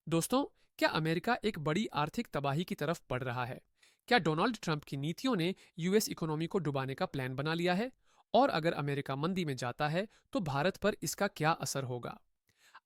दोस्तों, क्या अमेरिका एक बड़ी आर्थिक तबाही की तरफ बढ़ रहा है? क्या डोनाल्ड ट्रंप की नीतियों ने यूएस इकोनॉमी को डुबाने का प्लान बना लिया है? और अगर अमेरिका मंदी में जाता है तो भारत पर इसका क्या असर होगा?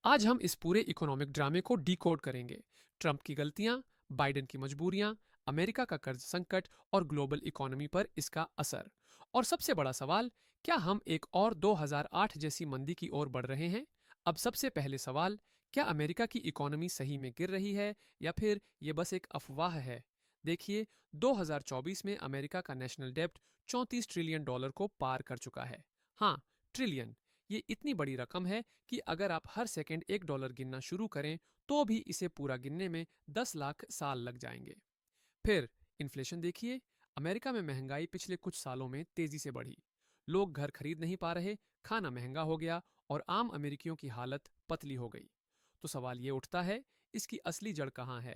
आज हम इस पूरे इकोनॉमिक ड्रामे को डिकोड करेंगे। ट्रंप की गलतियां, बाइडेन की मजबूरियां, अमेरिका का कर्ज संकट और ग्लोबल इकोनॉमी पर इसका असर। और सबसे बड़ा सवाल, क्या हम एक और 2008 जैसी मंदी की ओर बढ़ रहे हैं? अब सबसे पहले सवाल, क्या अमेरिका की इकोनॉमी सही में गिर रही है या फिर ये बस एक अफवाह है? देखिए, 2024 में अमेरिका का नेशनल डेब्ट 34 ट्रिलियन डॉलर को पार कर चुका है। हाँ, ट्रिलियन। ये इतनी बड़ी रकम है कि अगर आप हर सेकंड $1 गिनना शुरू करें तो भी इसे पूरा गिनने में 10 लाख साल लग जाएंगे। फिर इन्फ्लेशन देखिए। अमेरिका में महंगाई पिछले कुछ सालों में तेजी से बढ़ी। लोग घर खरीद नहीं पा रहे, खाना महंगा हो गया और आम अमेरिकियों की हालत पतली हो गई। तो सवाल ये उठता है, इसकी असली जड़ कहाँ है?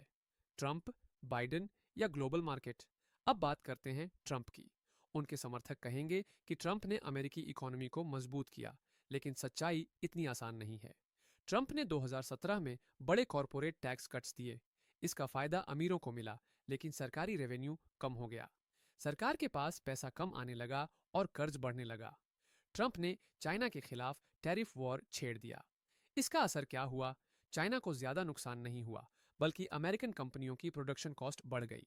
ट्रंप, बाइडेन या ग्लोबल मार्केट? अब बात करते हैं ट्रंप की। उनके समर्थक कहेंगे कि ट्रंप ने अमेरिकी इकोनॉमी को मजबूत किया, लेकिन सच्चाई इतनी आसान नहीं है। ट्रंप ने 2017 में बड़े कॉरपोरेट टैक्स कट्स दिए। इसका फायदा अमीरों को मिला, लेकिन सरकारी रेवेन्यू कम हो गया। सरकार के पास पैसा कम आने लगा और कर्ज बढ़ने लगा। ट्रंप ने चाइना के खिलाफ टैरिफ वॉर छेड़ दिया। इसका असर क्या हुआ? चाइना को ज्यादा नुकसान नहीं हुआ, बल्कि अमेरिकन कंपनियों की प्रोडक्शन कॉस्ट बढ़ गई।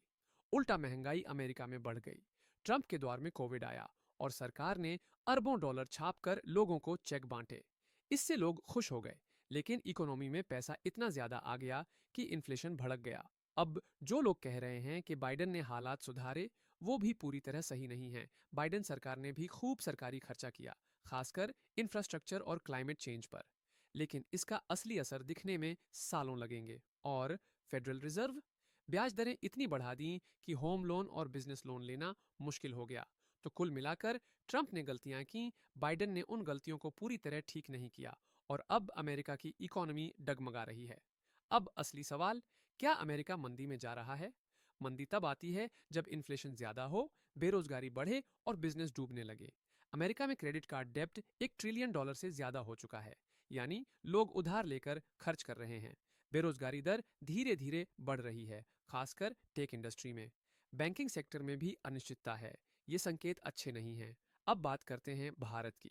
उल्टा महंगाई अमेरिका में बढ़ गई। ट्रंप के दौर में कोविड आया और सरकार ने अरबों डॉलर छापकर लोगों को चेक बांटे। इससे लोग खुश हो गए, लेकिन इकोनॉमी में पैसा इतना ज्यादा आ गया कि इन्फ्लेशन भड़क गया। अब जो लोग कह रहे हैं कि बाइडेन ने हालात सुधारे, वो भी पूरी तरह सही नहीं है। बाइडेन सरकार ने भी खूब सरकारी खर्चा किया, खासकर इंफ्रास्ट्रक्चर और क्लाइमेट चेंज पर। लेकिन इसका असली असर दिखने में सालों लगेंगे। और फेडरल रिजर्व, ब्याज दरें इतनी बढ़ा दी कि होम लोन और बिजनेस लोन लेना मुश्किल हो गया। तो कुल मिलाकर ट्रंप ने गलतियां की, बाइडेन ने उन गलतियों को पूरी तरह ठीक नहीं किया और अब अमेरिका की इकोनॉमी डगमगा रही है। अब असली सवाल, क्या अमेरिका मंदी में जा रहा है? मंदी तब आती है जब इन्फ्लेशन ज्यादा हो, बेरोजगारी बढ़े और बिजनेस डूबने लगे। अमेरिका में क्रेडिट कार्ड डेब्ट $1 ट्रिलियन से ज्यादा हो चुका है, यानी लोग उधार लेकर खर्च कर रहे हैं। बेरोजगारी दर धीरे धीरे बढ़ रही है, खासकर टेक इंडस्ट्री में। बैंकिंग सेक्टर में भी अनिश्चितता है। ये संकेत अच्छे नहीं हैं। अब बात करते हैं भारत की।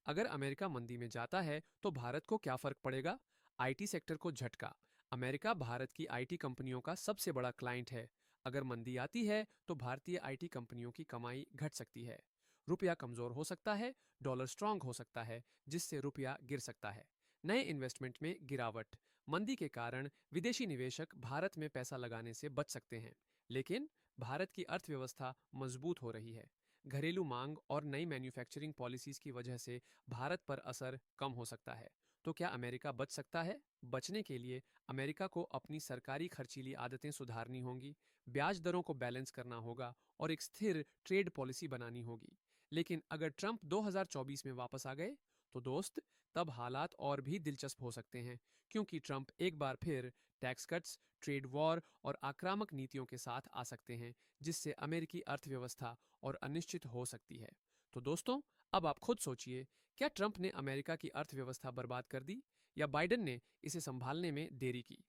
अगर अमेरिका मंदी में जाता है तो भारत को क्या फर्क पड़ेगा? आईटी सेक्टर को झटका। अमेरिका भारत की आईटी कंपनियों का सबसे बड़ा क्लाइंट है। अगर मंदी आती है तो भारतीय आईटी कंपनियों की कमाई घट सकती है। रुपया कमजोर हो सकता है, डॉलर स्ट्रांग हो सकता है, जिससे रुपया गिर सकता है। नए इन्वेस्टमेंट में गिरावट। मंदी के कारण विदेशी निवेशक भारत में पैसा लगाने से बच सकते हैं। लेकिन भारत की अर्थव्यवस्था मजबूत हो रही है। घरेलू मांग और नई मैन्युफैक्चरिंग पॉलिसीज की वजह से भारत पर असर कम हो सकता है। तो क्या अमेरिका बच सकता है? बचने के लिए अमेरिका को अपनी सरकारी खर्चीली आदतें सुधारनी होंगी, ब्याज दरों को बैलेंस करना होगा और एक स्थिर ट्रेड पॉलिसी बनानी होगी। लेकिन अगर ट्रंप 2024 में वापस आ गए तो दोस्त, तब हालात और भी दिलचस्प हो सकते हैं, क्योंकि ट्रंप एक बार फिर टैक्स कट्स, ट्रेड वॉर और आक्रामक नीतियों के साथ आ सकते हैं, जिससे अमेरिकी अर्थव्यवस्था और अनिश्चित हो सकती है। तो दोस्तों, अब आप खुद सोचिए, क्या ट्रंप ने अमेरिका की अर्थव्यवस्था बर्बाद कर दी या बाइडेन ने इसे संभालने में देरी की?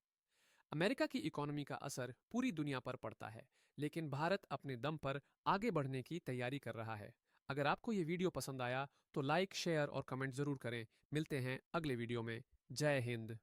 अमेरिका की इकोनॉमी का असर पूरी दुनिया पर पड़ता है, लेकिन भारत अपने दम पर आगे बढ़ने की तैयारी कर रहा है। अगर आपको ये वीडियो पसंद आया तो लाइक, शेयर और कमेंट जरूर करें। मिलते हैं अगले वीडियो में। जय हिंद।